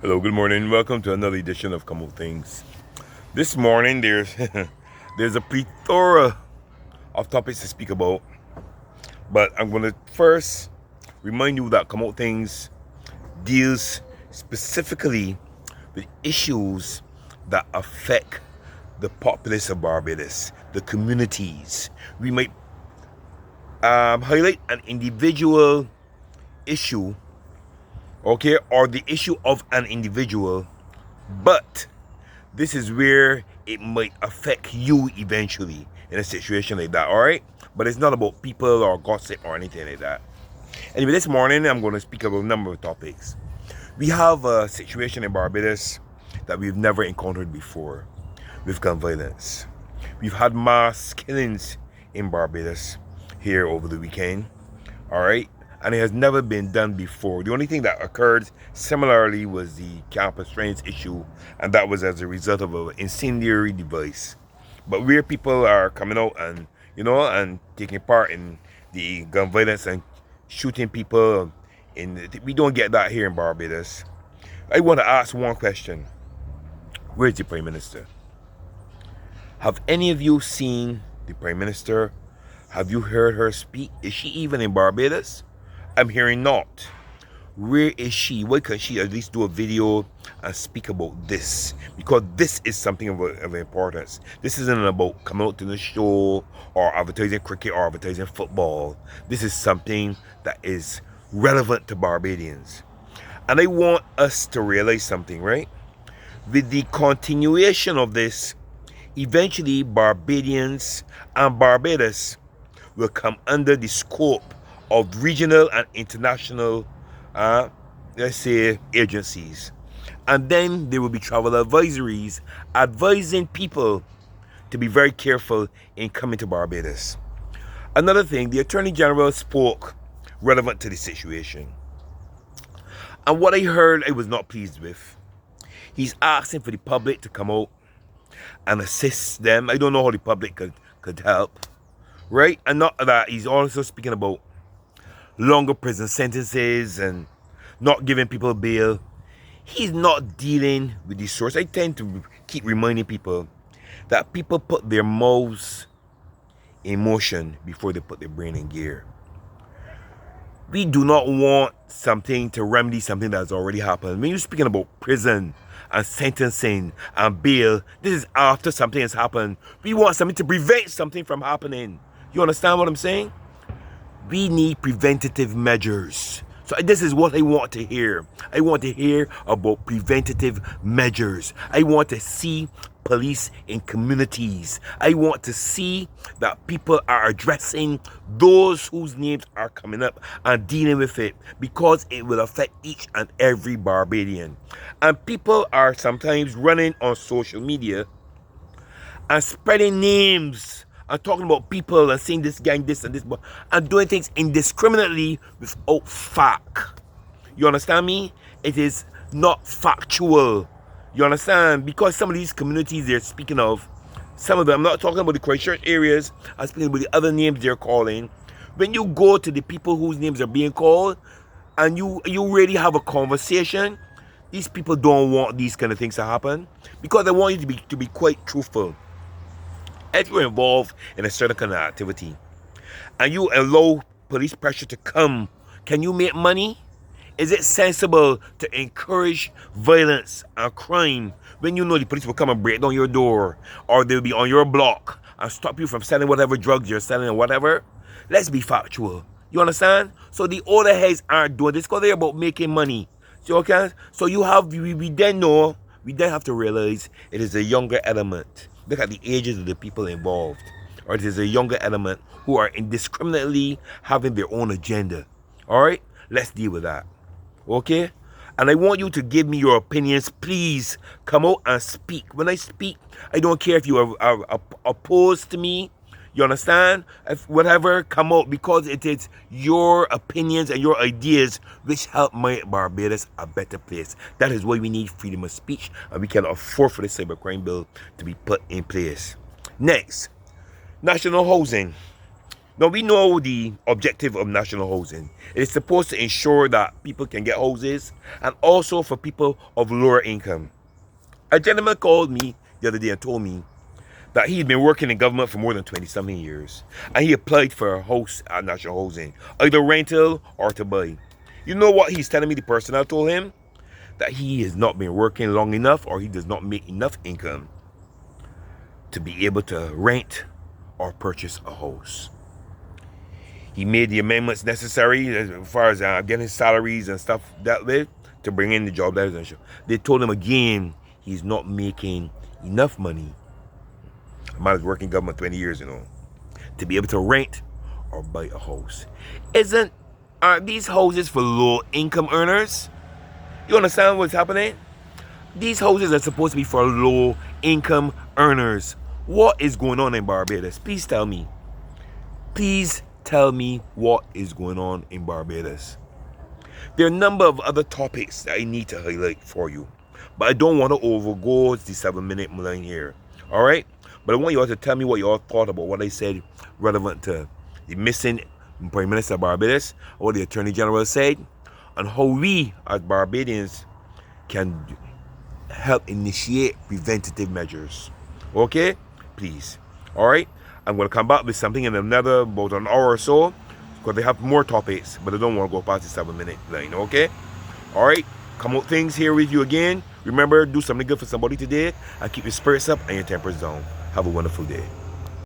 Hello, good morning. Welcome to another edition of Tings. This morning, there's there's a plethora of topics to speak about, but I'm going to first remind you that Things deals specifically with issues that affect the populace of Barbados, the communities. We might highlight an individual issue, okay, or the issue of an individual, but this is where it might affect you eventually in a situation like that, all right? But it's not about people or gossip or anything like that. Anyway, this morning I'm going to speak about a number of topics. We have a situation in Barbados that we've never encountered before with gun violence. We've had mass killings in Barbados here over the weekend, all right? And it has never been done before. The only thing that occurred similarly was the campus trains issue, and that was as a result of an incendiary device. But where people are coming out and and taking part in the gun violence and shooting people, we don't get that here in Barbados. I want to ask one question: where's the Prime Minister? Have any of you seen the Prime Minister? Have you heard her speak? Is she even in Barbados? I'm hearing not. Where is she? Why can't she at least do a video and speak about this? Because this is something of importance. This isn't about coming out to the show or advertising cricket or advertising football. This is something that is relevant to Barbadians. And I want us to realize something, right? With the continuation of this, eventually Barbadians and Barbados will come under the scope of regional and international, let's say, agencies. And then there will be travel advisories advising people to be very careful in coming to Barbados. Another thing, the Attorney General spoke relevant to the situation. And what I heard, I was not pleased with. He's asking for the public to come out and assist them. I don't know how the public could help, right? And not that, he's also speaking about longer prison sentences and not giving people bail. He's not dealing with the source. I tend to keep reminding people that people put their mouths in motion before they put their brain in gear. We do not want something to remedy something that's already happened. When you're speaking about prison and sentencing and bail, this is after something has happened. We want something to prevent something from happening. You understand what I'm saying? We need preventative measures. So this is what I want to hear. I want to hear about preventative measures. I want to see police in communities. I want to see that people are addressing those whose names are coming up and dealing with it, because it will affect each and every Barbadian. And people are sometimes running on social media and spreading names and talking about people and saying this gang, this and this, and doing things indiscriminately without fact. You understand me? It is not factual. You understand? Because some of these communities they're speaking of, some of them, I'm not talking about the Christchurch areas, I'm speaking about the other names they're calling. When you go to the people whose names are being called and you really have a conversation, these people don't want these kind of things to happen, because they want you to be quite truthful. If you're involved in a certain kind of activity and you allow police pressure to come, can you make money? Is it sensible to encourage violence and crime when you know the police will come and break down your door, or they'll be on your block and stop you from selling whatever drugs you're selling or whatever? Let's be factual. You understand? So the older heads aren't doing this because they're about making money. So, okay? So we then know, we then have to realize it is a younger element. Look at the ages of the people involved. Or it is a younger element who are indiscriminately having their own agenda. All right? Let's deal with that. Okay? And I want you to give me your opinions. Please come out and speak. When I speak, I don't care if you are opposed to me. You understand? If whatever, come out, because it is your opinions and your ideas which help make Barbados a better place. That is why we need freedom of speech, and we cannot afford for the cybercrime bill to be put in place. Next, national housing. Now we know the objective of national housing. It is supposed to ensure that people can get houses and also for people of lower income. A gentleman called me the other day and told me that he'd been working in government for more than 20 something years and he applied for a house at national housing, either rental or to buy. You know what he's telling me? The person I told him that he has not been working long enough or he does not make enough income to be able to rent or purchase a house. He made the amendments necessary as far as getting salaries and stuff that way to bring in the job letters. They told him again he's not making enough money. A man is working government 20 years, to be able to rent or buy a house. Aren't these houses for low income earners? You understand what's happening? These houses are supposed to be for low income earners. What is going on in Barbados? Please tell me. Please tell me what is going on in Barbados. There are a number of other topics that I need to highlight for you, but I don't want to overgo the 7-minute line here. All right? But I want you all to tell me what you all thought about what I said relevant to the missing Prime Minister of Barbados, what the Attorney General said, and how we as Barbadians can help initiate preventative measures. Okay? Please. All right? I'm going to come back with something in another about an hour or so because they have more topics, but I don't want to go past the 7-minute line. Okay? All right? Come out Things here with you again. Remember, do something good for somebody today and keep your spirits up and your tempers down. Have a wonderful day.